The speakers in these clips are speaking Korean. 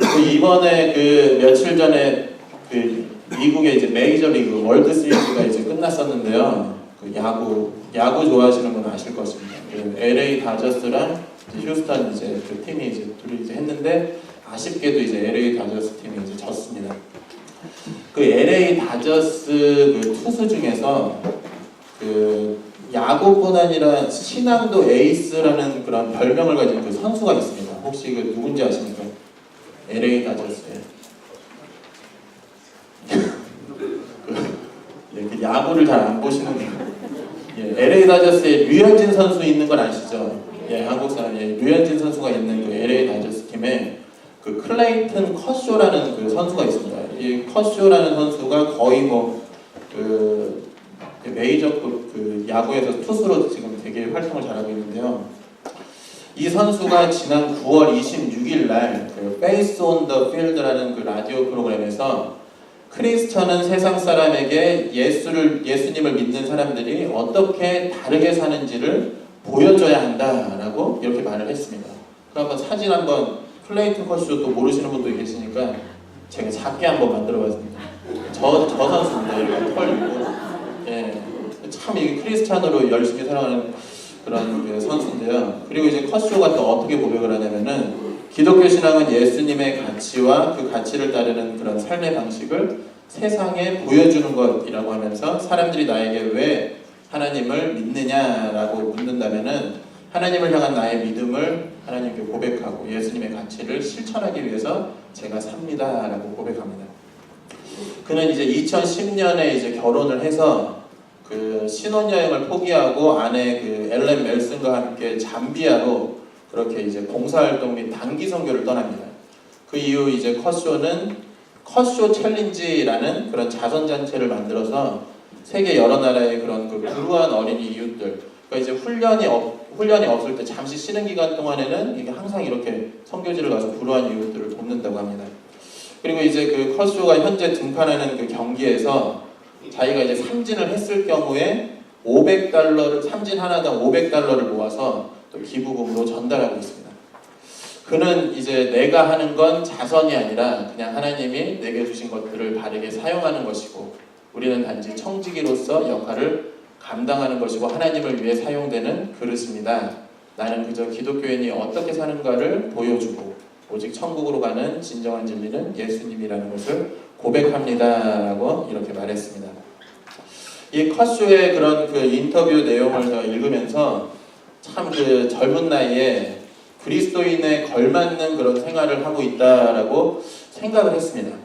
이번에 그 며칠 전에 그 미국의 이제 메이저리그 월드 시리즈가 이제 끝났었는데요. 그 야구 좋아하시는 분 아실 것입니다. 그 LA 다저스랑 휴스턴 이제 그 팀이 이제 둘이 이제 했는데 아쉽게도 이제 LA 다저스 팀이 이제 졌습니다. 그 LA 다저스 그 투수 중에서 그 야구뿐 아니라 신앙도 에이스라는 그런 별명을 가진 그 선수가 있습니다. 혹시 그 누군지 아십니까? LA 다저스에 그 야구를 잘 안 보시는 LA 다저스에 류현진 선수 있는 건 아시죠? 한국 사람 류현진 선수가 있는 그 LA 다저스 팀에 그 클레이튼 커쇼라는 그 선수가 있습니다. 이 커쇼라는 선수가 거의 그 메이저급 그 야구에서 투수로 지금 되게 활동을 잘하고 있는데요. 이 선수가 지난 9월 26일 날그 Face on the Field라는 그 라디오 프로그램에서 크리스천은 세상 사람에게 예수님을 믿는 사람들이 어떻게 다르게 사는지를 보여줘야 한다라고 이렇게 말을 했습니다. 그럼 한번 사진 한번 클레이튼 커쇼 또 모르시는 분도 계시니까 제가 작게 한번 만들어봤습니다. 저 선수입니다. 이렇게 털 있고 참 이게 크리스찬으로 열심히 살아가는 그런 그 선수인데요. 그리고 이제 커쇼가 또 어떻게 고백을 하냐면은 기독교 신앙은 예수님의 가치와 그 가치를 따르는 그런 삶의 방식을 세상에 보여주는 것이라고 하면서 사람들이 나에게 왜 하나님을 믿느냐라고 묻는다면은 하나님을 향한 나의 믿음을 하나님께 고백하고 예수님의 가치를 실천하기 위해서 제가 삽니다라고 고백합니다. 그는 이제 2010년에 이제 결혼을 해서 그 신혼여행을 포기하고 아내 그 엘렌 멜슨과 함께 잠비아로 그렇게 이제 봉사활동 및 단기 선교를 떠납니다. 그 이후 이제 커쇼는 커쇼 챌린지라는 그런 자선단체를 만들어서 세계 여러 나라의 그런 그 불우한 어린이 이웃들, 그러니까 이제 훈련이 없을 때 잠시 쉬는 기간 동안에는 이게 항상 이렇게 선교지를 가서 불우한 이웃들을 돕는다고 합니다. 그리고 이제 그 커쇼가 현재 등판하는 그 경기에서 자기가 이제 삼진을 했을 경우에 삼진 하나당 $500를 모아서 또 기부금으로 전달하고 있습니다. 그는 이제 내가 하는 건 자선이 아니라 그냥 하나님이 내게 주신 것들을 바르게 사용하는 것이고 우리는 단지 청지기로서 역할을 감당하는 것이고 하나님을 위해 사용되는 그릇입니다. 나는 그저 기독교인이 어떻게 사는가를 보여주고 오직 천국으로 가는 진정한 진리는 예수님이라는 것을 고백합니다 라고 이렇게 말했습니다. 이 커쇼의 그런 그 인터뷰 내용을 제가 읽으면서 참 그 젊은 나이에 그리스도인에 걸맞는 그런 생활을 하고 있다라고 생각을 했습니다.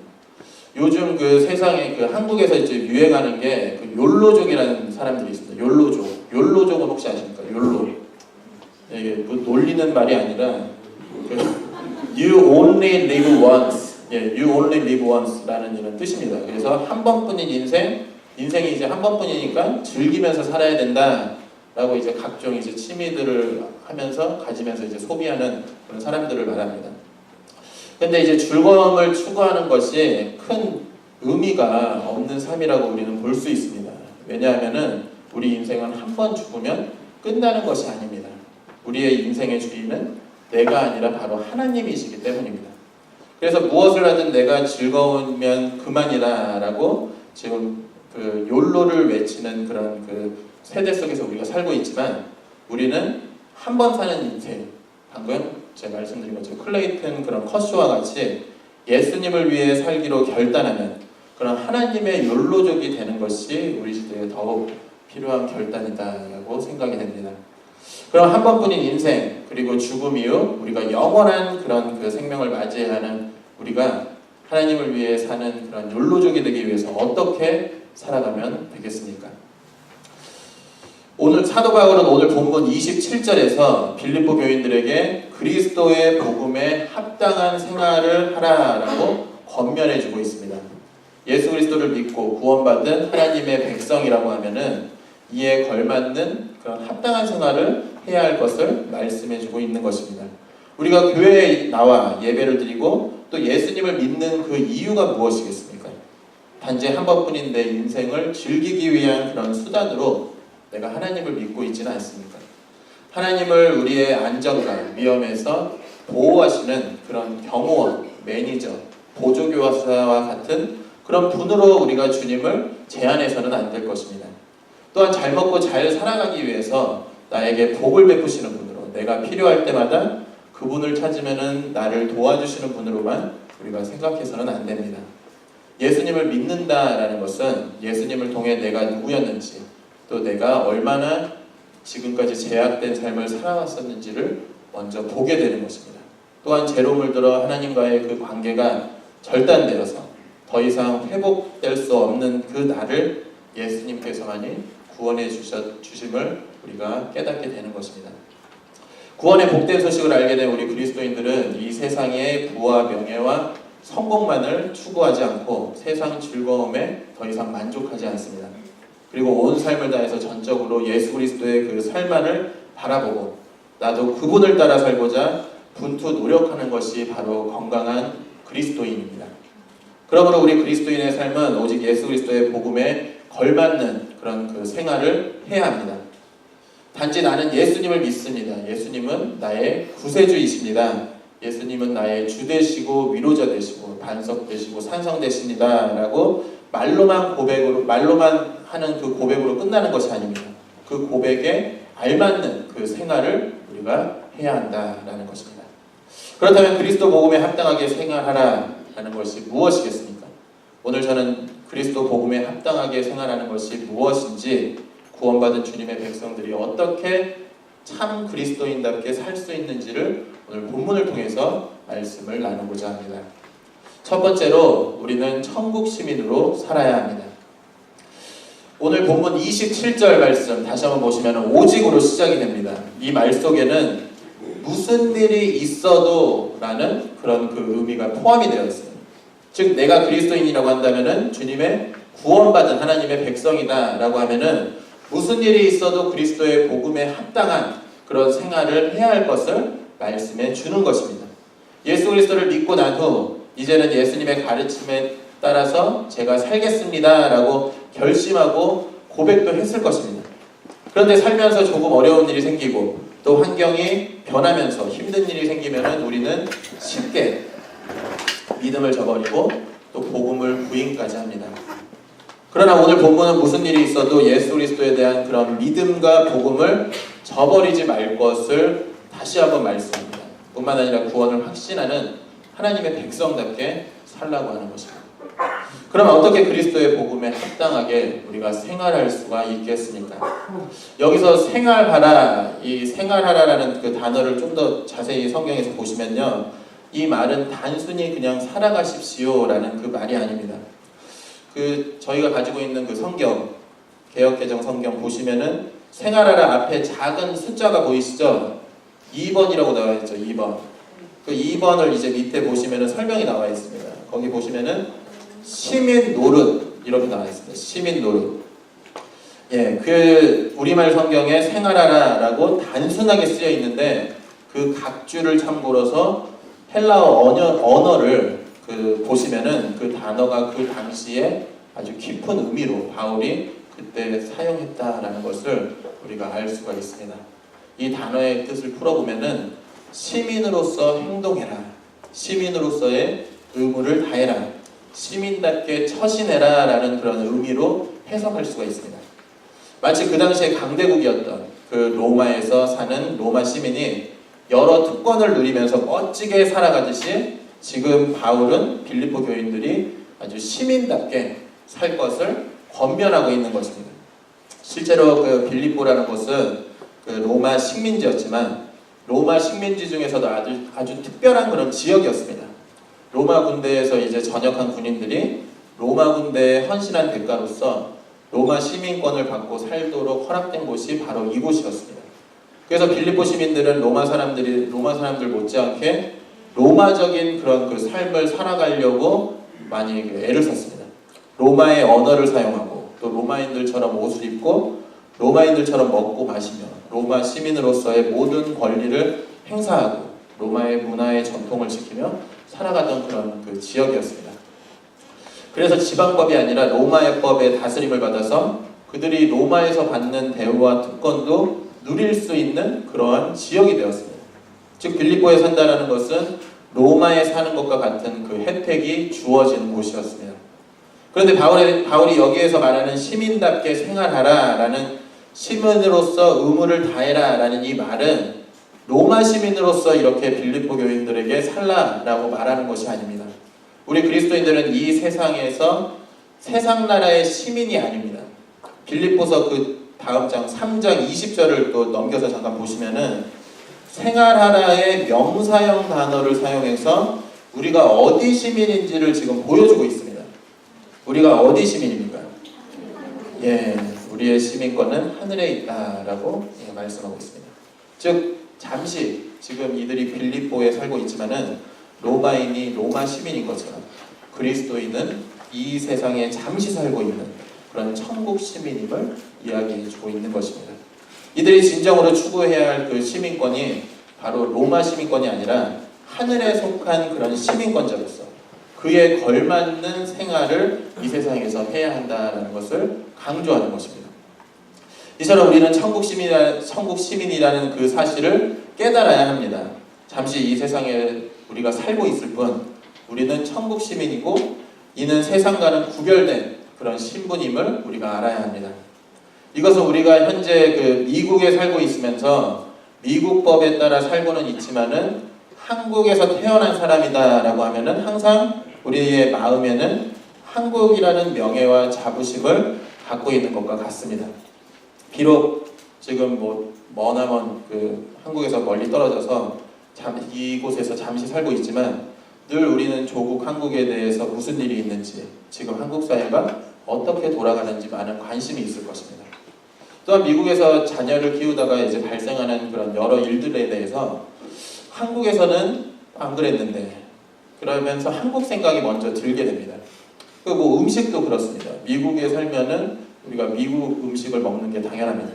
요즘 그 세상에 그 한국에서 이제 유행하는 게 그 욜로족이라는 사람들이 있습니다. 욜로족은 혹시 아십니까? 욜로. 이게 뭐 놀리는 말이 아니라 그 You only live once. You only live once라는 이런 뜻입니다. 그래서 한 번뿐인 인생이 이제 한 번뿐이니까 즐기면서 살아야 된다라고 이제 각종 이제 취미들을 가지면서 이제 소비하는 그런 사람들을 말합니다. 근데 이제 즐거움을 추구하는 것이 큰 의미가 없는 삶이라고 우리는 볼 수 있습니다. 왜냐하면은 우리 인생은 한 번 죽으면 끝나는 것이 아닙니다. 우리의 인생의 주인은 내가 아니라 바로 하나님이시기 때문입니다. 그래서 무엇을 하든 내가 즐거우면 그만이다라고 지금 그 욜로를 외치는 그런 그 세대 속에서 우리가 살고 있지만 우리는 한 번 사는 인생, 방금 제가 말씀드린 것처럼 클레이튼 그런 커쇼와 같이 예수님을 위해 살기로 결단하는 그런 하나님의 욜로족이 되는 것이 우리 시대에 더욱 필요한 결단이다라고 생각이 됩니다. 그럼 한 번뿐인 인생 그리고 죽음 이후 우리가 영원한 그런 그 생명을 맞이해야 하는 우리가 하나님을 위해 사는 그런 욜로족이 되기 위해서 어떻게 살아가면 되겠습니까? 오늘 사도 바울은 오늘 본문 27절에서 빌립보 교인들에게 그리스도의 복음에 합당한 생활을 하라라고 권면해주고 있습니다. 예수 그리스도를 믿고 구원받은 하나님의 백성이라고 하면은 이에 걸맞는 그런 합당한 생활을 해야 할 것을 말씀해주고 있는 것입니다. 우리가 교회에 나와 예배를 드리고 또 예수님을 믿는 그 이유가 무엇이겠습니까? 단지 한 번뿐인 내 인생을 즐기기 위한 그런 수단으로 내가 하나님을 믿고 있지는 않습니까? 하나님을 우리의 안전과 위험에서 보호하시는 그런 경호원, 매니저, 보조교사와 같은 그런 분으로 우리가 주님을 제한해서는 안 될 것입니다. 또한 잘 먹고 잘 살아가기 위해서 나에게 복을 베푸시는 분으로, 내가 필요할 때마다 그분을 찾으면은 나를 도와주시는 분으로만 우리가 생각해서는 안 됩니다. 예수님을 믿는다라는 것은 예수님을 통해 내가 누구였는지, 또 내가 얼마나 지금까지 제약된 삶을 살아왔었는지를 먼저 보게 되는 것입니다. 또한 죄로 물들어 하나님과의 그 관계가 절단되어서 더 이상 회복될 수 없는 그 나를 예수님께서만이 구원해 주심을 우리가 깨닫게 되는 것입니다. 구원의 복된 소식을 알게 된 우리 그리스도인들은 이 세상의 부와 명예와 성공만을 추구하지 않고 세상 즐거움에 더 이상 만족하지 않습니다. 그리고 온 삶을 다해서 전적으로 예수 그리스도의 그 삶만을 바라보고 나도 그분을 따라 살고자 분투 노력하는 것이 바로 건강한 그리스도인입니다. 그러므로 우리 그리스도인의 삶은 오직 예수 그리스도의 복음에 걸맞는 그런 그 생활을 해야 합니다. 단지 나는 예수님을 믿습니다. 예수님은 나의 구세주이십니다. 예수님은 나의 주 되시고 위로자 되시고 반석 되시고 산성 되십니다. 라고 말로만 하는 그 고백으로 끝나는 것이 아닙니다. 그 고백에 알맞는 그 생활을 우리가 해야 한다라는 것입니다. 그렇다면 그리스도 복음에 합당하게 생활하라라는 것이 무엇이겠습니까? 오늘 저는 그리스도 복음에 합당하게 생활하는 것이 무엇인지, 구원받은 주님의 백성들이 어떻게 참 그리스도인답게 살 수 있는지를 오늘 본문을 통해서 말씀을 나누고자 합니다. 첫 번째로 우리는 천국 시민으로 살아야 합니다. 오늘 본문 27절 말씀 다시 한번 보시면 오직으로 시작이 됩니다. 이 말 속에는 무슨 일이 있어도 라는 그런 그 의미가 포함이 되어 있습니다. 즉 내가 그리스도인이라고 한다면은 주님의 구원받은 하나님의 백성이다 라고 하면은 무슨 일이 있어도 그리스도의 복음에 합당한 그런 생활을 해야 할 것을 말씀해 주는 것입니다. 예수 그리스도를 믿고 난 후 이제는 예수님의 가르침에 따라서 제가 살겠습니다 라고 결심하고 고백도 했을 것입니다. 그런데 살면서 조금 어려운 일이 생기고 또 환경이 변하면서 힘든 일이 생기면 우리는 쉽게 믿음을 저버리고 또 복음을 부인까지 합니다. 그러나 오늘 본문은 무슨 일이 있어도 예수 그리스도에 대한 그런 믿음과 복음을 저버리지 말 것을 다시 한번 말씀합니다. 뿐만 아니라 구원을 확신하는 하나님의 백성답게 살라고 하는 것입니다. 그러면 어떻게 그리스도의 복음에 합당하게 우리가 생활할 수가 있겠습니까? 여기서 생활하라, 이 생활하라라는 그 단어를 좀 더 자세히 성경에서 보시면요, 이 말은 단순히 그냥 살아가십시오라는 그 말이 아닙니다. 저희가 가지고 있는 그 성경, 개역개정 성경 보시면은 생활하라 앞에 작은 숫자가 보이시죠? 2번이라고 나와 있죠. 2번. 그 2번을 이제 밑에 보시면은 설명이 나와 있습니다. 거기 보시면은 시민 노릇 이렇게 나와 있습니다. 시민 노릇. 예, 그 우리말 성경에 생활하라라고 단순하게 쓰여 있는데 그 각주를 참고로서 헬라어 언어를 보시면은 그 단어가 그 당시에 아주 깊은 의미로 바울이 그때 사용했다라는 것을 우리가 알 수가 있습니다. 이 단어의 뜻을 풀어보면은 시민으로서 행동해라, 시민으로서의 의무를 다해라, 시민답게 처신해라 라는 그런 의미로 해석할 수가 있습니다. 마치 그 당시에 강대국이었던 그 로마에서 사는 로마 시민이 여러 특권을 누리면서 멋지게 살아가듯이 지금 바울은 빌립보 교인들이 아주 시민답게 살 것을 권면하고 있는 것입니다. 실제로 그 빌립보라는 곳은 그 로마 식민지였지만 로마 식민지 중에서도 아주 특별한 그런 지역이었습니다. 로마 군대에서 이제 전역한 군인들이 로마 군대에 헌신한 대가로서 로마 시민권을 받고 살도록 허락된 곳이 바로 이곳이었습니다. 그래서 빌립보 시민들은 로마 사람들 못지않게 로마적인 그런 그 삶을 살아가려고 많이 애를 썼습니다. 로마의 언어를 사용하고 또 로마인들처럼 옷을 입고 로마인들처럼 먹고 마시며 로마 시민으로서의 모든 권리를 행사하고 로마의 문화의 전통을 지키며 살아가던 그런 그 지역이었습니다. 그래서 지방법이 아니라 로마의 법의 다스림을 받아서 그들이 로마에서 받는 대우와 특권도 누릴 수 있는 그러한 지역이 되었습니다. 즉 빌립보에 산다라는 것은 로마에 사는 것과 같은 그 혜택이 주어지는 곳이었습니다. 그런데 바울이 여기에서 말하는 시민답게 생활하라라는 시민으로서 의무를 다해라라는 이 말은 로마 시민으로서 이렇게 빌립보 교인들에게 살라라고 말하는 것이 아닙니다. 우리 그리스도인들은 이 세상에서 세상 나라의 시민이 아닙니다. 빌립보서 그 다음 장 3장 20절을 또 넘겨서 잠깐 보시면은 생활하라의 명사형 단어를 사용해서 우리가 어디 시민인지를 지금 보여주고 있습니다. 우리가 어디 시민입니까? 예, 우리의 시민권은 하늘에 있다라고 말씀하고 있습니다. 즉 잠시 지금 이들이 빌립보에 살고 있지만은 로마인이 로마 시민인 것처럼 그리스도인은 이 세상에 잠시 살고 있는 그런 천국 시민임을 이야기해주고 있는 것입니다. 이들이 진정으로 추구해야 할 그 시민권이 바로 로마 시민권이 아니라 하늘에 속한 그런 시민권자로서 그에 걸맞는 생활을 이 세상에서 해야 한다는 것을 강조하는 것입니다. 이처럼 우리는 천국 시민이라는 그 사실을 깨달아야 합니다. 잠시 이 세상에 우리가 살고 있을 뿐 우리는 천국 시민이고 이는 세상과는 구별된 그런 신분임을 우리가 알아야 합니다. 이것은 우리가 현재 그 미국에 살고 있으면서 미국 법에 따라 살고는 있지만은 한국에서 태어난 사람이다라고 하면은 항상 우리의 마음에는 한국이라는 명예와 자부심을 갖고 있는 것과 같습니다. 비록 지금 머나먼 그 한국에서 멀리 떨어져서 이곳에서 잠시 살고 있지만 늘 우리는 조국 한국에 대해서 무슨 일이 있는지 지금 한국 사회가 어떻게 돌아가는지 많은 관심이 있을 것입니다. 또한 미국에서 자녀를 키우다가 이제 발생하는 그런 여러 일들에 대해서 한국에서는 안 그랬는데 그러면서 한국 생각이 먼저 들게 됩니다. 그 음식도 그렇습니다. 미국에 살면은 우리가 미국 음식을 먹는 게 당연합니다.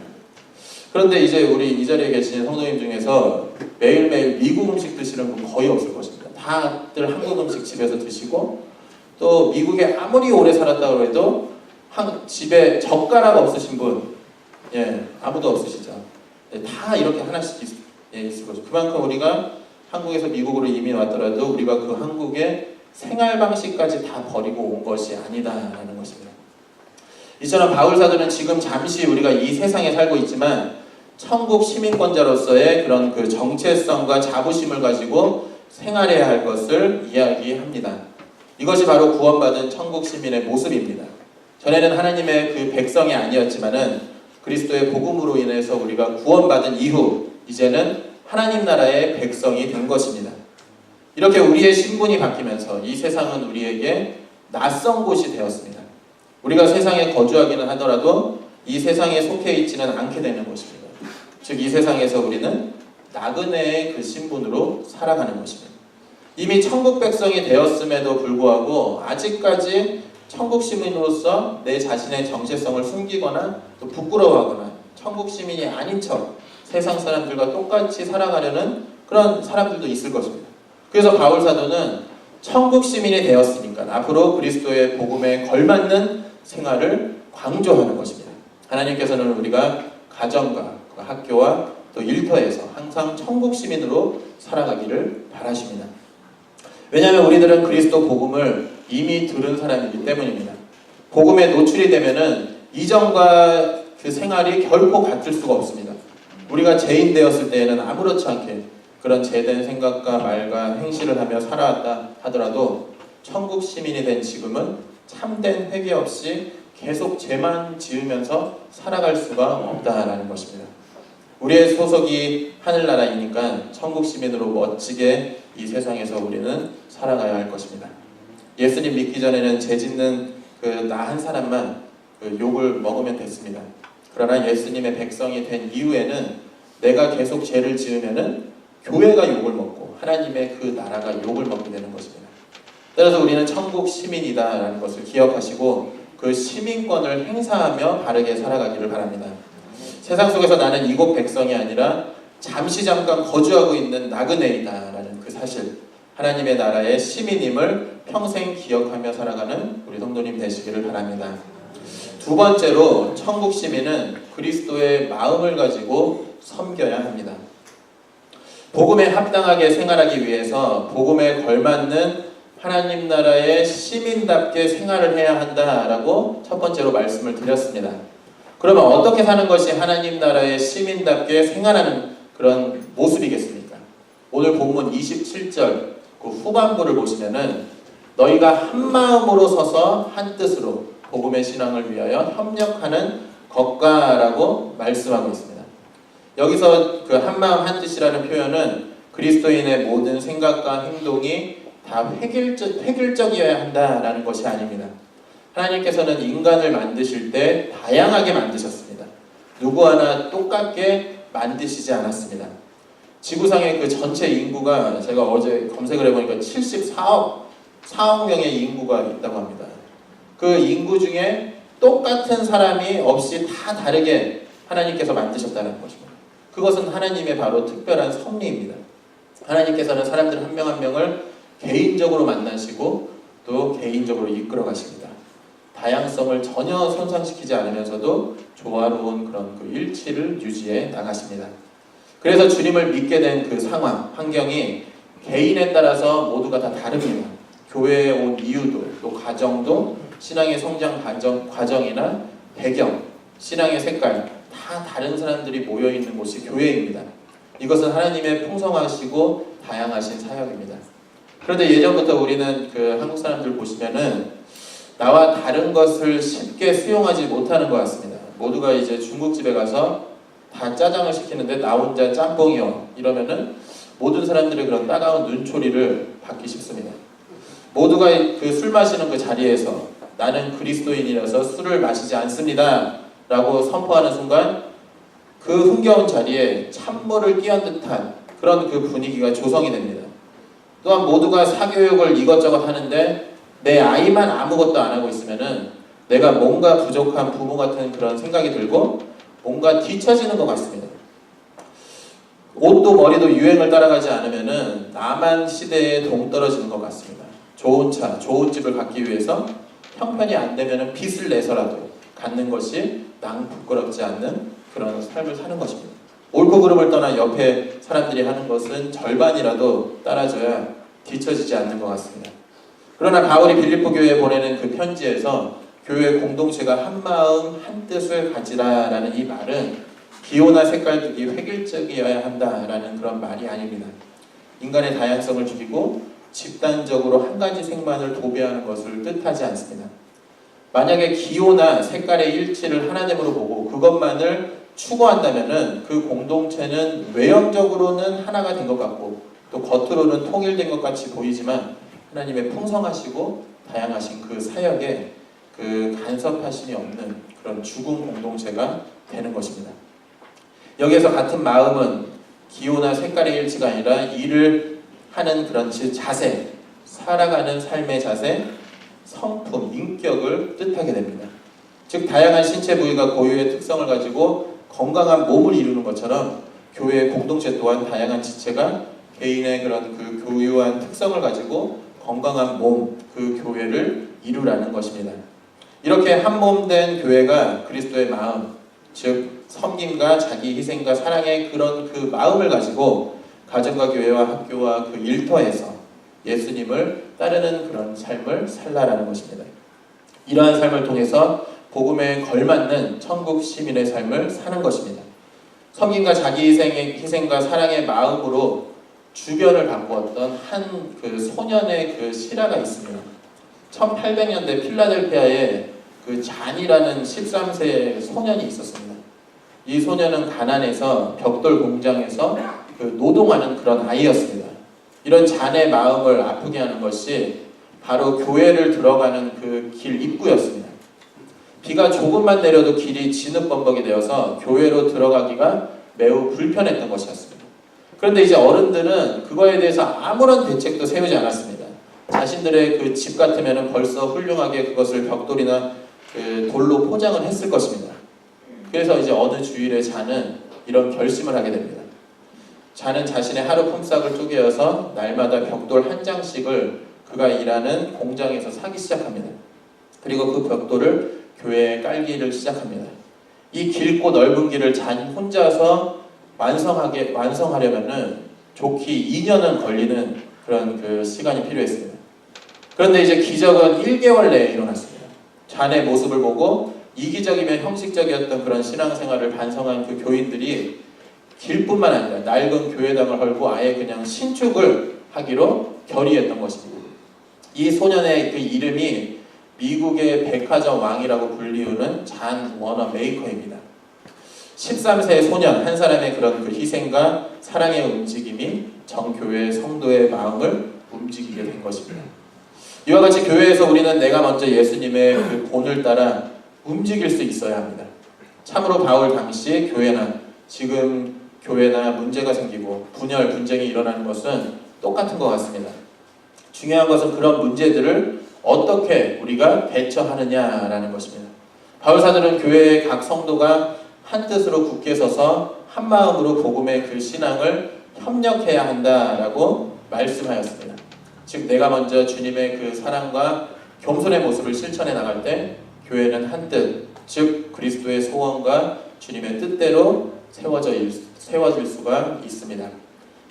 그런데 이제 우리 이 자리에 계신 성도님 중에서 매일매일 미국 음식 드시는 분 거의 없을 것입니다. 다들 한국 음식 집에서 드시고 또 미국에 아무리 오래 살았다고 해도 집에 젓가락 없으신 분 아무도 없으시죠. 다 이렇게 하나씩 있을 거죠. 그만큼 우리가 한국에서 미국으로 이민 왔더라도 우리가 그 한국의 생활 방식까지 다 버리고 온 것이 아니다라는 것입니다. 이처럼 바울 사도는 지금 잠시 우리가 이 세상에 살고 있지만 천국 시민권자로서의 그런 그 정체성과 자부심을 가지고 생활해야 할 것을 이야기합니다. 이것이 바로 구원받은 천국 시민의 모습입니다. 전에는 하나님의 그 백성이 아니었지만은 그리스도의 복음으로 인해서 우리가 구원받은 이후 이제는 하나님 나라의 백성이 된 것입니다. 이렇게 우리의 신분이 바뀌면서 이 세상은 우리에게 낯선 곳이 되었습니다. 우리가 세상에 거주하기는 하더라도 이 세상에 속해 있지는 않게 되는 것입니다. 즉 이 세상에서 우리는 나그네의 그 신분으로 살아가는 것입니다. 이미 천국 백성이 되었음에도 불구하고 아직까지 천국 시민으로서 내 자신의 정체성을 숨기거나 또 부끄러워하거나 천국 시민이 아닌 척 세상 사람들과 똑같이 살아가려는 그런 사람들도 있을 것입니다. 그래서 바울 사도는 천국 시민이 되었으니까 앞으로 그리스도의 복음에 걸맞는 생활을 강조하는 것입니다. 하나님께서는 우리가 가정과 학교와 또 일터에서 항상 천국 시민으로 살아가기를 바라십니다. 왜냐하면 우리들은 그리스도 복음을 이미 들은 사람이기 때문입니다. 복음에 노출이 되면은 이전과 그 생활이 결코 같을 수가 없습니다. 우리가 죄인 되었을 때에는 아무렇지 않게 그런 죄된 생각과 말과 행실을 하며 살아왔다 하더라도 천국 시민이 된 지금은 참된 회개 없이 계속 죄만 지으면서 살아갈 수가 없다라는 것입니다. 우리의 소속이 하늘나라이니까 천국 시민으로 멋지게 이 세상에서 우리는 살아가야 할 것입니다. 예수님 믿기 전에는 죄 짓는 그 나 한 사람만 그 욕을 먹으면 됐습니다. 그러나 예수님의 백성이 된 이후에는 내가 계속 죄를 지으면은 교회가 욕을 먹고 하나님의 그 나라가 욕을 먹게 되는 것입니다. 따라서 우리는 천국 시민이다라는 것을 기억하시고 그 시민권을 행사하며 바르게 살아가기를 바랍니다. 세상 속에서 나는 이곳 백성이 아니라 잠시 잠깐 거주하고 있는 나그네이다라는 그 사실, 하나님의 나라의 시민임을 평생 기억하며 살아가는 우리 성도님 되시기를 바랍니다. 두 번째로 천국 시민은 그리스도의 마음을 가지고 섬겨야 합니다. 복음에 합당하게 생활하기 위해서 복음에 걸맞는 하나님 나라의 시민답게 생활을 해야 한다라고 첫 번째로 말씀을 드렸습니다. 그러면 어떻게 사는 것이 하나님 나라의 시민답게 생활하는 그런 모습이겠습니까? 오늘 본문 27절 그 후반부를 보시면은 너희가 한 마음으로 서서 한 뜻으로 복음의 신앙을 위하여 협력하는 것과라고 말씀하고 있습니다. 여기서 그 한 마음 한 뜻이라는 표현은 그리스도인의 모든 생각과 행동이 다 획일적이어야 한다라는 것이 아닙니다. 하나님께서는 인간을 만드실 때 다양하게 만드셨습니다. 누구 하나 똑같게 만드시지 않았습니다. 지구상의 그 전체 인구가 제가 어제 검색을 해보니까 74억 명의 인구가 있다고 합니다. 그 인구 중에 똑같은 사람이 없이 다 다르게 하나님께서 만드셨다는 것입니다. 그것은 하나님의 바로 특별한 섭리입니다. 하나님께서는 사람들 한 명 한 명을 개인적으로 만나시고 또 개인적으로 이끌어 가십니다. 다양성을 전혀 손상시키지 않으면서도 조화로운 그런 그 일치를 유지해 나가십니다. 그래서 주님을 믿게 된 그 상황, 환경이 개인에 따라서 모두가 다 다릅니다. 교회에 온 이유도 또 가정도 신앙의 성장 과정이나 배경, 신앙의 색깔 다 다른 사람들이 모여있는 곳이 교회입니다. 이것은 하나님의 풍성하시고 다양하신 사역입니다. 그런데 예전부터 우리는 그 한국 사람들 보시면은 나와 다른 것을 쉽게 수용하지 못하는 것 같습니다. 모두가 이제 중국집에 가서 다 짜장을 시키는데 나 혼자 짬뽕이요 이러면은 모든 사람들의 그런 따가운 눈초리를 받기 쉽습니다. 모두가 그 술 마시는 그 자리에서 나는 그리스도인이라서 술을 마시지 않습니다 라고 선포하는 순간 그 흥겨운 자리에 찬물을 끼얹은 듯한 그런 그 분위기가 조성이 됩니다. 또한 모두가 사교육을 이것저것 하는데 내 아이만 아무것도 안 하고 있으면은 내가 뭔가 부족한 부모 같은 그런 생각이 들고 뭔가 뒤처지는 것 같습니다. 옷도 머리도 유행을 따라가지 않으면은 나만 시대에 동떨어지는 것 같습니다. 좋은 차, 좋은 집을 갖기 위해서 형편이 안 되면은 빚을 내서라도 갖는 것이 남 부끄럽지 않는 그런 삶을 사는 것입니다. 옳고 그름을 떠나 옆에 사람들이 하는 것은 절반이라도 따라줘야 뒤처지지 않는 것 같습니다. 그러나 바울이 빌립보 교회에 보내는 그 편지에서 교회 공동체가 한 마음 한 뜻을 가지라라는 이 말은 기호나 색깔 두기 획일적이어야 한다라는 그런 말이 아닙니다. 인간의 다양성을 죽이고 집단적으로 한 가지 색만을 도배하는 것을 뜻하지 않습니다. 만약에 기호나 색깔의 일치를 하나됨으로 보고 그것만을 추구한다면은 그 공동체는 외형적으로는 하나가 된 것 같고 또 겉으로는 통일된 것 같이 보이지만 하나님의 풍성하시고 다양하신 그 사역에 그 간섭하심이 없는 그런 죽은 공동체가 되는 것입니다. 여기에서 같은 마음은 기호나 색깔의 일치가 아니라 일을 하는 그런 자세, 살아가는 삶의 자세, 성품, 인격을 뜻하게 됩니다. 즉 다양한 신체 부위가 고유의 특성을 가지고 건강한 몸을 이루는 것처럼 교회의 공동체 또한 다양한 지체가 개인의 그런 그 고유한 특성을 가지고 건강한 몸, 그 교회를 이루라는 것입니다. 이렇게 한 몸 된 교회가 그리스도의 마음, 즉 섬김과 자기 희생과 사랑의 그런 그 마음을 가지고 가정과 교회와 학교와 그 일터에서 예수님을 따르는 그런 삶을 살라라는 것입니다. 이러한 삶을 통해서 복음에 걸맞는 천국 시민의 삶을 사는 것입니다. 섬김과 자기 희생과 사랑의 마음으로 주변을 바꾸었던 한 그 소년의 그 실화가 있습니다. 1800년대 필라델피아에 그 잔이라는 13세 소년이 있었습니다. 이 소년은 가난해서 벽돌 공장에서 그 노동하는 그런 아이였습니다. 이런 잔의 마음을 아프게 하는 것이 바로 교회를 들어가는 그 길 입구였습니다. 비가 조금만 내려도 길이 진흙범벅이 되어서 교회로 들어가기가 매우 불편했던 것이었습니다. 그런데 이제 어른들은 그거에 대해서 아무런 대책도 세우지 않았습니다. 자신들의 그 집 같으면 벌써 훌륭하게 그것을 벽돌이나 그 돌로 포장을 했을 것입니다. 그래서 이제 어느 주일에 잔은 이런 결심을 하게 됩니다. 잔은 자신의 하루 품삯을 쪼개어서 날마다 벽돌 한 장씩을 그가 일하는 공장에서 사기 시작합니다. 그리고 그 벽돌을 교회에 깔기를 시작합니다. 이 길고 넓은 길을 잔 혼자서 완성하려면은 좋기 2년은 걸리는 그런 그 시간이 필요했습니다. 그런데 이제 기적은 1개월 내에 일어났습니다. 자네 모습을 보고 이기적이면 형식적이었던 그런 신앙생활을 반성한 그 교인들이 길뿐만 아니라 낡은 교회당을 헐고 아예 그냥 신축을 하기로 결의했던 것입니다. 이 소년의 그 이름이 미국의 백화점 왕이라고 불리우는 잔 워너 메이커입니다. 13세의 소년 한 사람의 그런 그 희생과 사랑의 움직임이 정교회 성도의 마음을 움직이게 된 것입니다. 이와 같이 교회에서 우리는 내가 먼저 예수님의 그 본을 따라 움직일 수 있어야 합니다. 참으로 바울 당시 교회나 지금 교회나 문제가 생기고 분열, 분쟁이 일어나는 것은 똑같은 것 같습니다. 중요한 것은 그런 문제들을 어떻게 우리가 대처하느냐라는 것입니다. 바울 사도는 교회의 각 성도가 한 뜻으로 굳게 서서 한 마음으로 복음의 그 신앙을 협력해야 한다라고 말씀하였습니다. 즉 내가 먼저 주님의 그 사랑과 겸손의 모습을 실천해 나갈 때 교회는 한 뜻, 즉 그리스도의 소원과 주님의 뜻대로 세워질 수가 있습니다.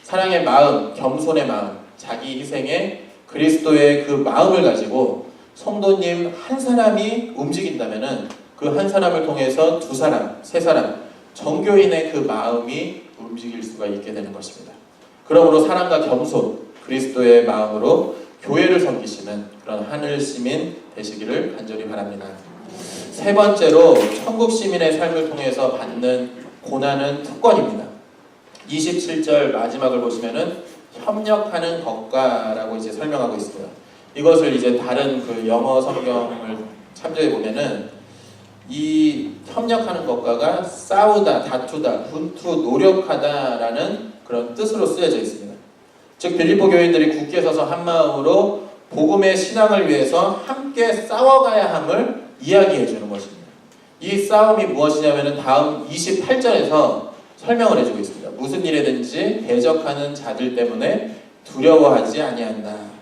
사랑의 마음, 겸손의 마음, 자기 희생에 그리스도의 그 마음을 가지고 성도님 한 사람이 움직인다면은 그 한 사람을 통해서 두 사람, 세 사람, 정교인의 그 마음이 움직일 수가 있게 되는 것입니다. 그러므로 사랑과 겸손, 그리스도의 마음으로 교회를 섬기시는 그런 하늘 시민 되시기를 간절히 바랍니다. 세 번째로 천국 시민의 삶을 통해서 받는 고난은 특권입니다. 27절 마지막을 보시면은 협력하는 것과라고 이제 설명하고 있습니다. 이것을 이제 다른 그 영어 성경을 참조해 보면은 이 협력하는 것과가 싸우다, 다투다, 분투, 노력하다라는 그런 뜻으로 쓰여져 있습니다. 즉 빌립보 교인들이 굳게 서서 한 마음으로 복음의 신앙을 위해서 함께 싸워가야 함을 이야기해 주는 것입니다. 이 싸움이 무엇이냐면은 다음 28절에서 설명을 해주고 있습니다. 무슨 일에든지 대적하는 자들 때문에 두려워하지 아니한다.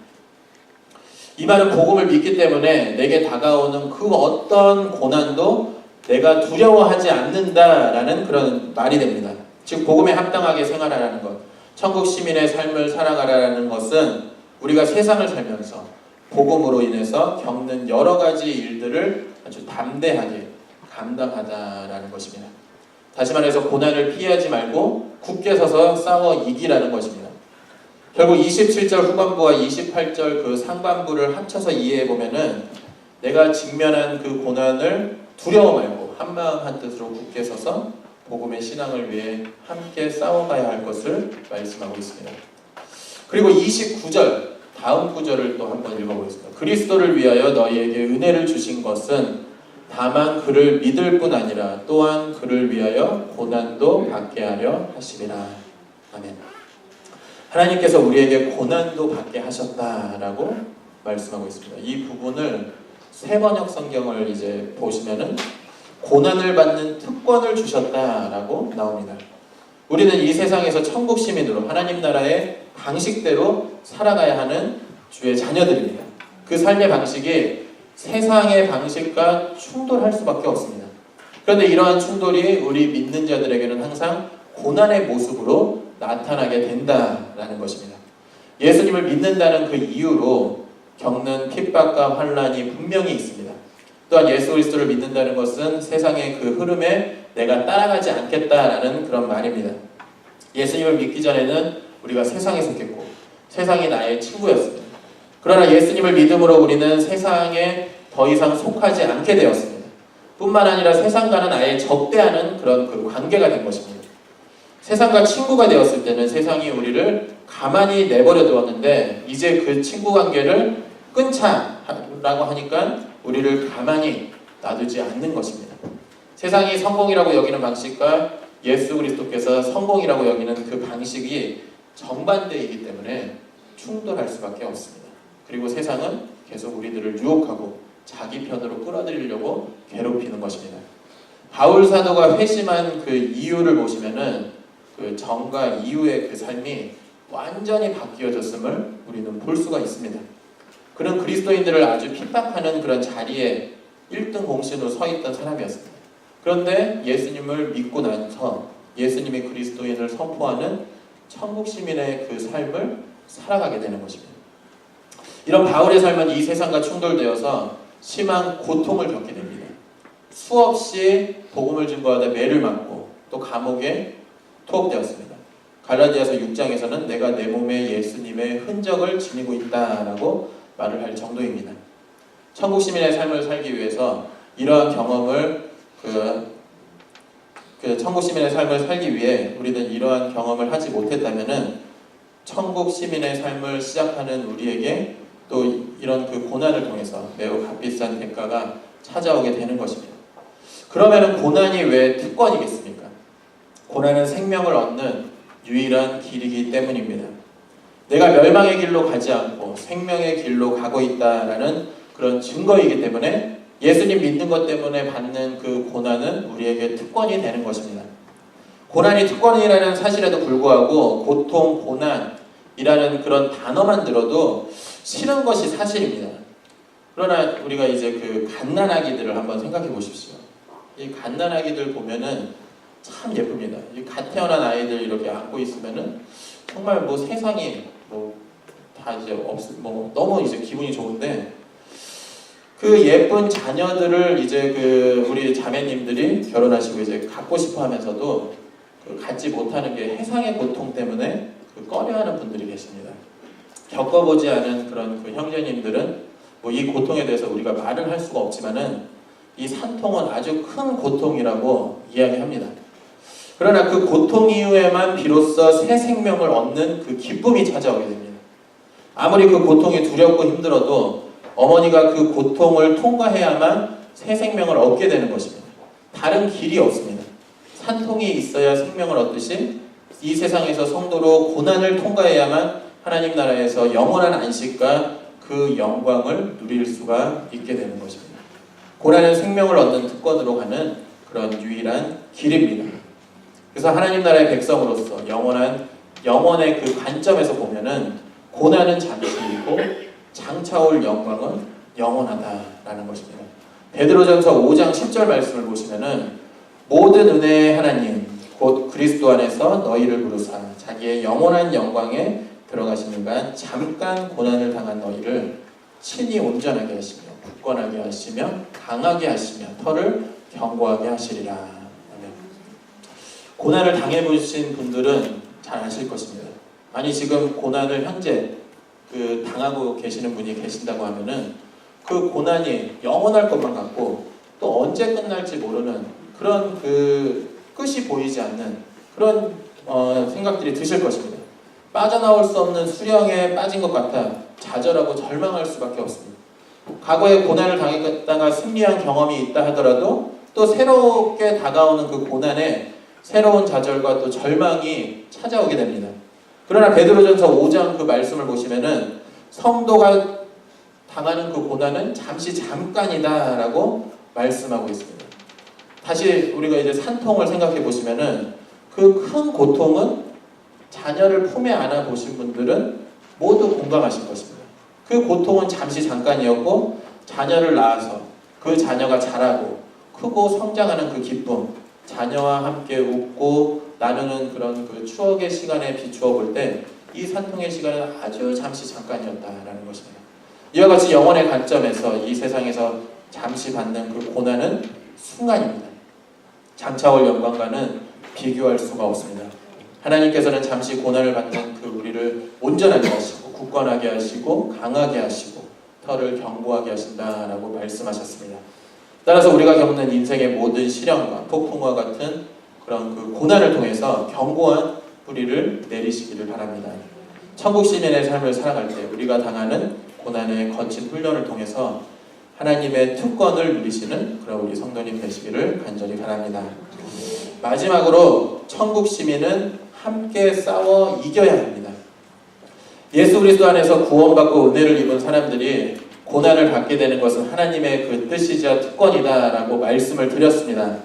이 말은 복음을 믿기 때문에 내게 다가오는 그 어떤 고난도 내가 두려워하지 않는다라는 그런 말이 됩니다. 즉 복음에 합당하게 생활하라는 것, 천국 시민의 삶을 살아가라는 것은 우리가 세상을 살면서 복음으로 인해서 겪는 여러 가지 일들을 아주 담대하게 감당하다라는 것입니다. 다시 말해서 고난을 피하지 말고 굳게 서서 싸워 이기라는 것입니다. 결국 27절 후반부와 28절 그 상반부를 합쳐서 이해해 보면은 내가 직면한 그 고난을 두려워 말고 한마음 한뜻으로 굳게 서서 복음의 신앙을 위해 함께 싸워가야 할 것을 말씀하고 있습니다. 그리고 29절 다음 구절을 또 한번 읽어보겠습니다. 그리스도를 위하여 너희에게 은혜를 주신 것은 다만 그를 믿을 뿐 아니라 또한 그를 위하여 고난도 받게 하려 하심이라. 아멘. 하나님께서 우리에게 고난도 받게 하셨다라고 말씀하고 있습니다. 이 부분을 세번역 성경을 이제 보시면은 고난을 받는 특권을 주셨다라고 나옵니다. 우리는 이 세상에서 천국 시민으로 하나님 나라의 방식대로 살아가야 하는 주의 자녀들입니다. 그 삶의 방식이 세상의 방식과 충돌할 수밖에 없습니다. 그런데 이러한 충돌이 우리 믿는 자들에게는 항상 고난의 모습으로 나타나게 된다라는 것입니다. 예수님을 믿는다는 그 이유로 겪는 핍박과 환난이 분명히 있습니다. 또한 예수 그리스도를 믿는다는 것은 세상의 그 흐름에 내가 따라가지 않겠다라는 그런 말입니다. 예수님을 믿기 전에는 우리가 세상에 속했고 세상이 나의 친구였습니다. 그러나 예수님을 믿음으로 우리는 세상에 더 이상 속하지 않게 되었습니다. 뿐만 아니라 세상과는 아예 적대하는 그런 그 관계가 된 것입니다. 세상과 친구가 되었을 때는 세상이 우리를 가만히 내버려 두었는데 이제 그 친구 관계를 끊자라고 하니까 우리를 가만히 놔두지 않는 것입니다. 세상이 성공이라고 여기는 방식과 예수 그리스도께서 성공이라고 여기는 그 방식이 정반대이기 때문에 충돌할 수밖에 없습니다. 그리고 세상은 계속 우리들을 유혹하고 자기 편으로 끌어들이려고 괴롭히는 것입니다. 바울 사도가 회심한 그 이유를 보시면은 그 전과 이후의 그 삶이 완전히 바뀌어졌음을 우리는 볼 수가 있습니다. 그런 그리스도인들을 아주 핍박하는 그런 자리에 1등 공신으로 서 있던 사람이었습니다. 그런데 예수님을 믿고 나서 예수님이 그리스도인을 선포하는 천국 시민의 그 삶을 살아가게 되는 것입니다. 이런 바울의 삶은 이 세상과 충돌되어서 심한 고통을 겪게 됩니다. 수없이 복음을 증거하다 매를 맞고 또 감옥에 투옥되었습니다. 갈라디아서 6장에서는 내가 내 몸에 예수님의 흔적을 지니고 있다라고 말을 할 정도입니다. 천국 시민의 삶을 살기 위해서 이러한 경험을 천국 시민의 삶을 살기 위해 우리는 이러한 경험을 하지 못했다면은 천국 시민의 삶을 시작하는 우리에게 또 이런 그 고난을 통해서 매우 값비싼 대가가 찾아오게 되는 것입니다. 그러면은 고난이 왜 특권이겠습니까? 고난은 생명을 얻는 유일한 길이기 때문입니다. 내가 멸망의 길로 가지 않고 생명의 길로 가고 있다라는 그런 증거이기 때문에 예수님 믿는 것 때문에 받는 그 고난은 우리에게 특권이 되는 것입니다. 고난이 특권이라는 사실에도 불구하고 고통, 고난이라는 그런 단어만 들어도 싫은 것이 사실입니다. 그러나 우리가 이제 그 갓난아기들을 한번 생각해 보십시오. 이 갓난아기들 보면은 참 예쁩니다. 이 갓 태어난 아이들 이렇게 안고 있으면은 정말 뭐 세상이 뭐 다 이제 너무 이제 기분이 좋은데 그 예쁜 자녀들을 이제 그 우리 자매님들이 결혼하시고 이제 갖고 싶어 하면서도 그 갖지 못하는 게 해상의 고통 때문에 그 꺼려하는 분들이 계십니다. 겪어보지 않은 그런 그 형제님들은 뭐 이 고통에 대해서 우리가 말을 할 수가 없지만은 이 산통은 아주 큰 고통이라고 이야기합니다. 그러나 그 고통 이후에만 비로소 새 생명을 얻는 그 기쁨이 찾아오게 됩니다. 아무리 그 고통이 두렵고 힘들어도 어머니가 그 고통을 통과해야만 새 생명을 얻게 되는 것입니다. 다른 길이 없습니다. 산통이 있어야 생명을 얻듯이 이 세상에서 성도로 고난을 통과해야만 하나님 나라에서 영원한 안식과 그 영광을 누릴 수가 있게 되는 것입니다. 고난은 생명을 얻는 특권으로 가는 그런 유일한 길입니다. 그래서 하나님 나라의 백성으로서 영원의 그 관점에서 보면은 고난은 잠시이고 장차올 영광은 영원하다라는 것입니다. 베드로전서 5장 10절 말씀을 보시면은 모든 은혜의 하나님 곧 그리스도 안에서 너희를 부르사 자기의 영원한 영광에 들어가시는가 잠깐 고난을 당한 너희를 친히 온전하게 하시며 굳건하게 하시며 강하게 하시며 털을 견고하게 하시리라. 아멘. 고난을 당해보신 분들은 잘 아실 것입니다. 아니 지금 고난을 현재 당하고 계시는 분이 계신다고 하면은 그 고난이 영원할 것만 같고 또 언제 끝날지 모르는 그런 그 끝이 보이지 않는 그런 생각들이 드실 것입니다. 빠져나올 수 없는 수령에 빠진 것 같아 좌절하고 절망할 수밖에 없습니다. 과거에 고난을 당했다가 승리한 경험이 있다 하더라도 또 새롭게 다가오는 그 고난에 새로운 좌절과 또 절망이 찾아오게 됩니다. 그러나 베드로전서 5장 그 말씀을 보시면은 성도가 당하는 그 고난은 잠깐이다라고 말씀하고 있습니다. 다시 우리가 이제 산통을 생각해 보시면은 그 큰 고통은 자녀를 품에 안아 보신 분들은 모두 공감하실 것입니다. 그 고통은 잠깐이었고 자녀를 낳아서 그 자녀가 자라고 크고 성장하는 그 기쁨, 자녀와 함께 웃고 나누는 그런 그 추억의 시간에 비추어 볼 때 이 산통의 시간은 아주 잠깐이었다라는 것입니다. 이와 같이 영혼의 관점에서 이 세상에서 잠시 받는 그 고난은 순간입니다. 장차올 영광과는 비교할 수가 없습니다. 하나님께서는 잠시 고난을 받는 그 우리를 온전하게 하시고 굳건하게 하시고 강하게 하시고 털을 견고하게 하신다라고 말씀하셨습니다. 따라서 우리가 겪는 인생의 모든 시련과 폭풍과 같은 그런 그 고난을 통해서 견고한 뿌리를 내리시기를 바랍니다. 천국 시민의 삶을 살아갈 때 우리가 당하는 고난의 거친 훈련을 통해서 하나님의 특권을 누리시는 그런 우리 성도님 되시기를 간절히 바랍니다. 마지막으로 천국 시민은 함께 싸워 이겨야 합니다. 예수 그리스도 안에서 구원받고 은혜를 입은 사람들이 고난을 받게 되는 것은 하나님의 그 뜻이자 특권이다라고 말씀을 드렸습니다.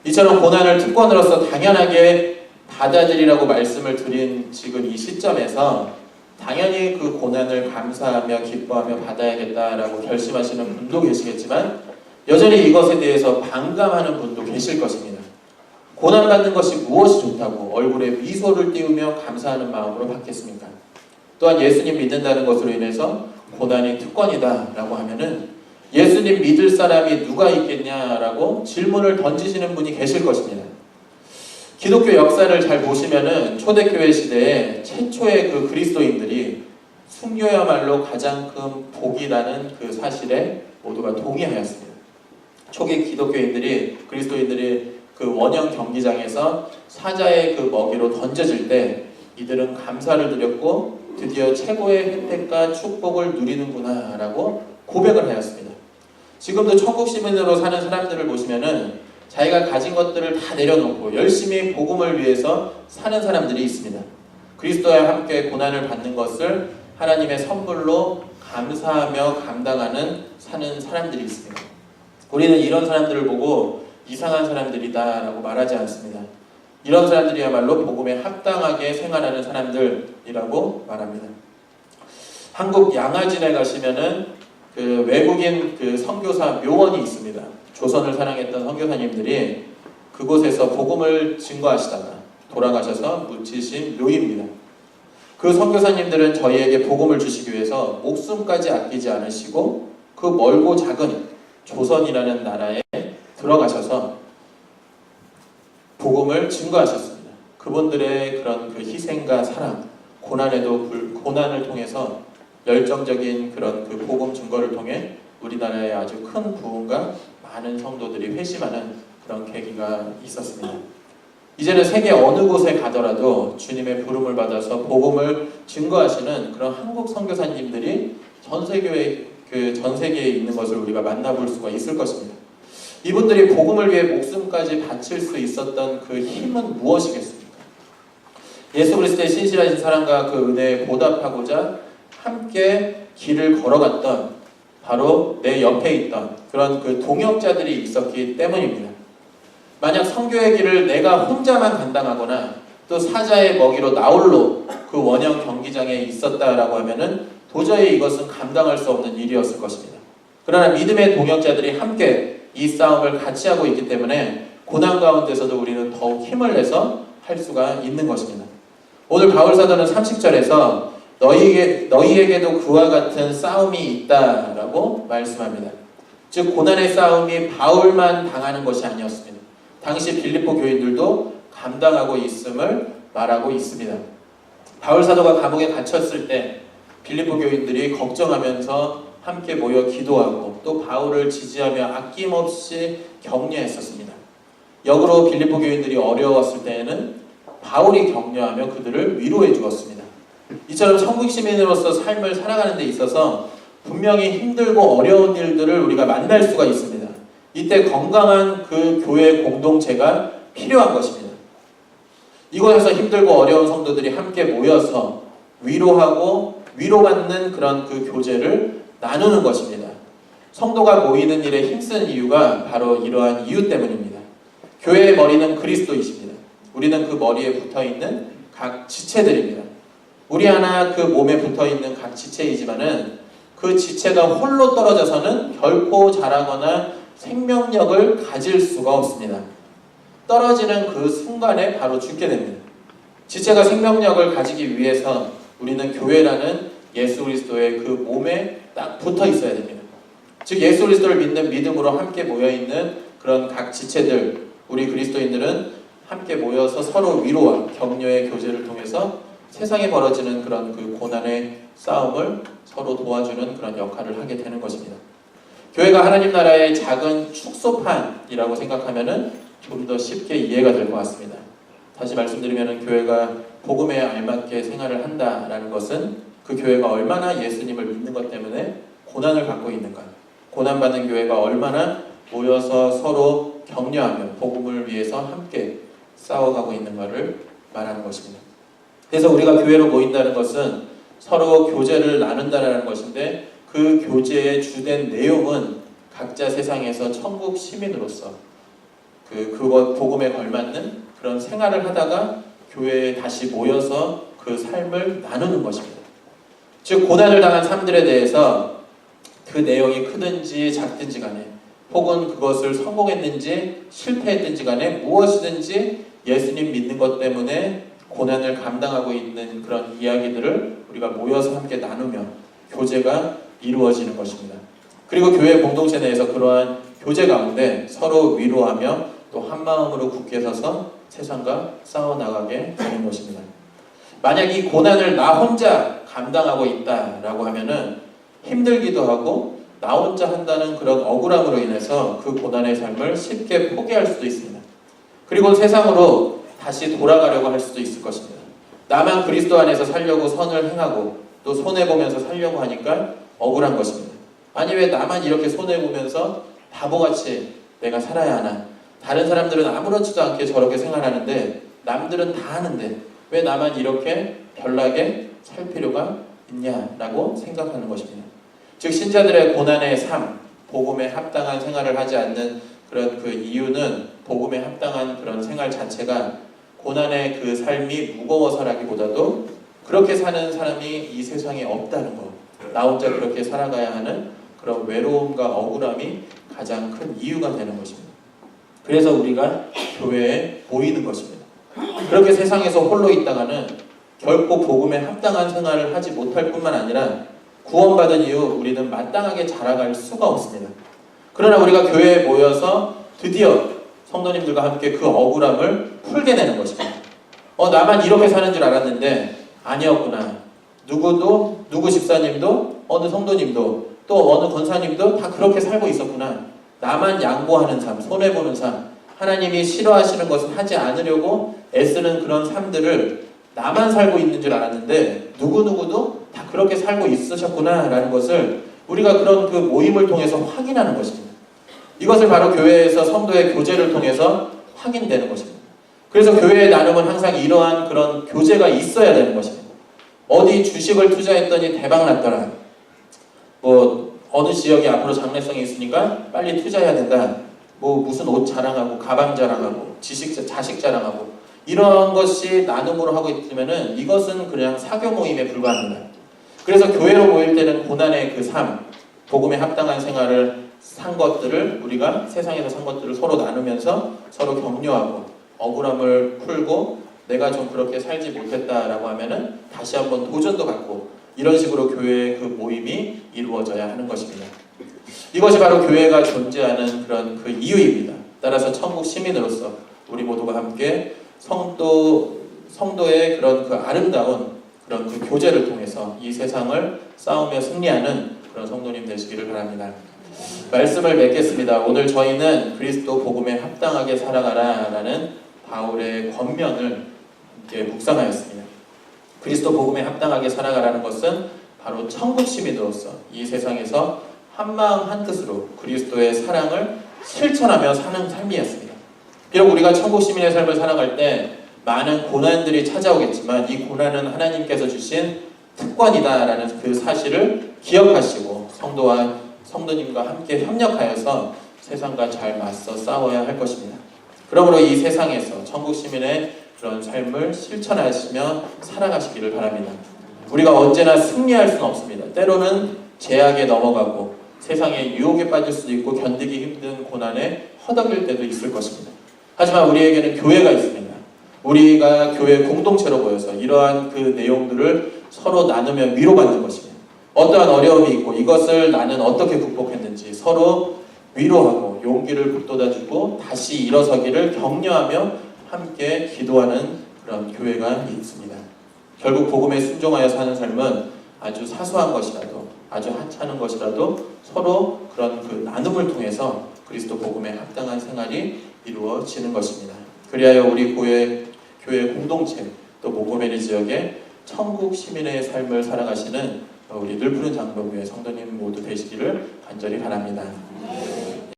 이처럼 고난을 특권으로서 당연하게 받아들이라고 말씀을 드린 지금 이 시점에서 당연히 그 고난을 감사하며 기뻐하며 받아야겠다라고 결심하시는 분도 계시겠지만 여전히 이것에 대해서 반감하는 분도 계실 것입니다. 고난받는 것이 무엇이 좋다고 얼굴에 미소를 띄우며 감사하는 마음으로 받겠습니까? 또한 예수님 믿는다는 것으로 인해서 고난이 특권이다 라고 하면은 예수님 믿을 사람이 누가 있겠냐라고 질문을 던지시는 분이 계실 것입니다. 기독교 역사를 잘 보시면은 초대교회 시대에 최초의 그 그리스도인들이 순교야말로 가장 큰 복이라는 그 사실에 모두가 동의하였습니다. 초기 기독교인들이 그리스도인들이 그 원형 경기장에서 사자의 그 먹이로 던져질 때 이들은 감사를 드렸고 드디어 최고의 혜택과 축복을 누리는구나 라고 고백을 하였습니다. 지금도 천국 시민으로 사는 사람들을 보시면은 자기가 가진 것들을 다 내려놓고 열심히 복음을 위해서 사는 사람들이 있습니다. 그리스도와 함께 고난을 받는 것을 하나님의 선물로 감사하며 감당하는 사는 사람들이 있습니다. 우리는 이런 사람들을 보고 이상한 사람들이다 라고 말하지 않습니다. 이런 사람들이야말로 복음에 합당하게 생활하는 사람들이라고 말합니다. 한국 양화진에 가시면은 그 외국인 그 선교사 묘원이 있습니다. 조선을 사랑했던 선교사님들이 그곳에서 복음을 증거하시다가 돌아가셔서 묻히신 묘입니다. 그 선교사님들은 저희에게 복음을 주시기 위해서 목숨까지 아끼지 않으시고 그 멀고 작은 조선이라는 나라에 들어가셔서 복음을 증거하셨습니다. 그분들의 그런 그 희생과 사랑, 고난을 통해서 열정적인 그런 그 복음 증거를 통해 우리나라에 아주 큰 부흥과 많은 성도들이 회심하는 그런 계기가 있었습니다. 이제는 세계 어느 곳에 가더라도 주님의 부름을 받아서 복음을 증거하시는 그런 한국 선교사님들이 전 세계에 있는 것을 우리가 만나볼 수가 있을 것입니다. 이분들이 복음을 위해 목숨까지 바칠 수 있었던 그 힘은 무엇이겠습니까? 예수 그리스도의 신실하신 사랑과 그 은혜에 보답하고자 함께 길을 걸어갔던 바로 내 옆에 있던 그런 그 동역자들이 있었기 때문입니다. 만약 선교의 길을 내가 혼자만 감당하거나 또 사자의 먹이로 나홀로 그 원형 경기장에 있었다라고 하면은 도저히 이것은 감당할 수 없는 일이었을 것입니다. 그러나 믿음의 동역자들이 함께 이 싸움을 같이 하고 있기 때문에 고난 가운데서도 우리는 더욱 힘을 내서 할 수가 있는 것입니다. 오늘 바울 사도는 30절에서 너희에게도 그와 같은 싸움이 있다라고 말씀합니다. 즉 고난의 싸움이 바울만 당하는 것이 아니었습니다. 당시 빌립보 교인들도 감당하고 있음을 말하고 있습니다. 바울 사도가 감옥에 갇혔을 때 빌립보 교인들이 걱정하면서 함께 모여 기도하고 또 바울을 지지하며 아낌없이 격려했었습니다. 역으로 빌립보 교인들이 어려웠을 때에는 바울이 격려하며 그들을 위로해 주었습니다. 이처럼 천국 시민으로서 삶을 살아가는 데 있어서 분명히 힘들고 어려운 일들을 우리가 만날 수가 있습니다. 이때 건강한 그 교회 공동체가 필요한 것입니다. 이곳에서 힘들고 어려운 성도들이 함께 모여서 위로하고 위로받는 그런 그 교제를 나누는 것입니다. 성도가 모이는 일에 힘쓰는 이유가 바로 이러한 이유 때문입니다. 교회의 머리는 그리스도이십니다. 우리는 그 머리에 붙어있는 각 지체들입니다. 우리 하나 그 몸에 붙어있는 각 지체이지만은 그 지체가 홀로 떨어져서는 결코 자라거나 생명력을 가질 수가 없습니다. 떨어지는 그 순간에 바로 죽게 됩니다. 지체가 생명력을 가지기 위해서 우리는 교회라는 예수 그리스도의 그 몸에 딱 붙어 있어야 됩니다. 즉 예수 그리스도를 믿는 믿음으로 함께 모여있는 그런 각 지체들, 우리 그리스도인들은 함께 모여서 서로 위로와 격려의 교제를 통해서 세상에 벌어지는 그런 그 고난의 싸움을 서로 도와주는 그런 역할을 하게 되는 것입니다. 교회가 하나님 나라의 작은 축소판이라고 생각하면은 좀 더 쉽게 이해가 될 것 같습니다. 다시 말씀드리면은 교회가 복음에 알맞게 생활을 한다라는 것은 그 교회가 얼마나 예수님을 믿는 것 때문에 고난을 받고 있는가, 고난받는 교회가 얼마나 모여서 서로 격려하며 복음을 위해서 함께 싸워가고 있는가를 말하는 것입니다. 그래서 우리가 교회로 모인다는 것은 서로 교제를 나눈다는 것인데 그 교제의 주된 내용은 각자 세상에서 천국 시민으로서 그것 복음에 걸맞는 그런 생활을 하다가 교회에 다시 모여서 그 삶을 나누는 것입니다. 즉 고난을 당한 삶들에 대해서 그 내용이 크든지 작든지 간에 혹은 그것을 성공했는지 실패했든지 간에 무엇이든지 예수님 믿는 것 때문에 고난을 감당하고 있는 그런 이야기들을 우리가 모여서 함께 나누며 교제가 이루어지는 것입니다. 그리고 교회 공동체 내에서 그러한 교제 가운데 서로 위로하며 또 한마음으로 굳게 서서 세상과 싸워나가게 되는 것입니다. 만약 이 고난을 나 혼자 감당하고 있다라고 하면은 힘들기도 하고 나 혼자 한다는 그런 억울함으로 인해서 그 고난의 삶을 쉽게 포기할 수도 있습니다. 그리고 세상으로 다시 돌아가려고 할 수도 있을 것입니다. 나만 그리스도 안에서 살려고 선을 행하고 또 손해보면서 살려고 하니까 억울한 것입니다. 아니 왜 나만 이렇게 손해보면서 바보같이 내가 살아야 하나? 다른 사람들은 아무렇지도 않게 저렇게 생활하는데 남들은 다 하는데 왜 나만 이렇게 별나게 살 필요가 있냐라고 생각하는 것입니다. 즉 신자들의 고난의 삶, 복음에 합당한 생활을 하지 않는 그런 그 이유는 복음에 합당한 그런 생활 자체가 고난의 그 삶이 무거워서라기보다도 그렇게 사는 사람이 이 세상에 없다는 것, 나 혼자 그렇게 살아가야 하는 그런 외로움과 억울함이 가장 큰 이유가 되는 것입니다. 그래서 우리가 교회에 보이는 것입니다. 그렇게 세상에서 홀로 있다가는 결코 복음에 합당한 생활을 하지 못할 뿐만 아니라 구원받은 이후 우리는 마땅하게 자라갈 수가 없습니다. 그러나 우리가 교회에 모여서 드디어 성도님들과 함께 그 억울함을 풀게 되는 것입니다. 나만 이렇게 사는 줄 알았는데 아니었구나. 누구 집사님도 어느 성도님도 또 어느 권사님도 다 그렇게 살고 있었구나. 나만 양보하는 삶, 손해보는 삶, 하나님이 싫어하시는 것은 하지 않으려고 애쓰는 그런 삶들을 나만 살고 있는 줄 알았는데 누구누구도 다 그렇게 살고 있으셨구나 라는 것을 우리가 그런 그 모임을 통해서 확인하는 것입니다. 이것을 바로 교회에서 성도의 교제를 통해서 확인되는 것입니다. 그래서 교회의 나눔은 항상 이러한 그런 교제가 있어야 되는 것입니다. 어디 주식을 투자했더니 대박 났더라. 어느 지역이 앞으로 장래성이 있으니까 빨리 투자해야 된다. 무슨 옷 자랑하고 가방 자랑하고 자식 자랑하고 이런 것이 나눔으로 하고 있으면은 이것은 그냥 사교 모임에 불과합니다. 그래서 교회로 모일 때는 고난의 그 삶, 복음에 합당한 생활을 산 것들을 우리가 세상에서 산 것들을 서로 나누면서 서로 격려하고 억울함을 풀고 내가 좀 그렇게 살지 못했다라고 하면은 다시 한번 도전도 갖고 이런 식으로 교회의 그 모임이 이루어져야 하는 것입니다. 이것이 바로 교회가 존재하는 그런 그 이유입니다. 따라서 천국 시민으로서 우리 모두가 함께 성도의 그런 그 아름다운 그런 그 교제를 통해서 이 세상을 싸우며 승리하는 그런 성도님 되시기를 바랍니다. 말씀을 맺겠습니다. 오늘 저희는 그리스도 복음에 합당하게 살아가라라는 바울의 권면을 이렇게 묵상하였습니다. 그리스도 복음에 합당하게 살아가라는 것은 바로 천국 시민으로서 이 세상에서 한마음 한뜻으로 그리스도의 사랑을 실천하며 사는 삶이었습니다. 비록 우리가 천국 시민의 삶을 살아갈 때 많은 고난들이 찾아오겠지만 이 고난은 하나님께서 주신 특권이다라는 그 사실을 기억하시고 성도님과 함께 협력하여서 세상과 잘 맞서 싸워야 할 것입니다. 그러므로 이 세상에서 천국 시민의 그런 삶을 실천하시며 살아가시기를 바랍니다. 우리가 언제나 승리할 수는 없습니다. 때로는 제약에 넘어가고 세상의 유혹에 빠질 수도 있고 견디기 힘든 고난에 허덕일 때도 있을 것입니다. 하지만 우리에게는 교회가 있습니다. 우리가 교회 공동체로 모여서 이러한 그 내용들을 서로 나누며 위로받는 것입니다. 어떠한 어려움이 있고 이것을 나는 어떻게 극복했는지 서로 위로하고 용기를 북돋아주고 다시 일어서기를 격려하며 함께 기도하는 그런 교회가 있습니다. 결국 복음에 순종하여 사는 삶은 아주 사소한 것이라도 아주 하찮은 것이라도 서로 그런 그 나눔을 통해서 그리스도 복음에 합당한 생활이 이루어지는 것입니다. 그리하여 우리 교회 공동체 또 모고메리 지역에 천국 시민의 삶을 살아가시는 우리 늘 푸른 장로교회 성도님 모두 되시기를 간절히 바랍니다.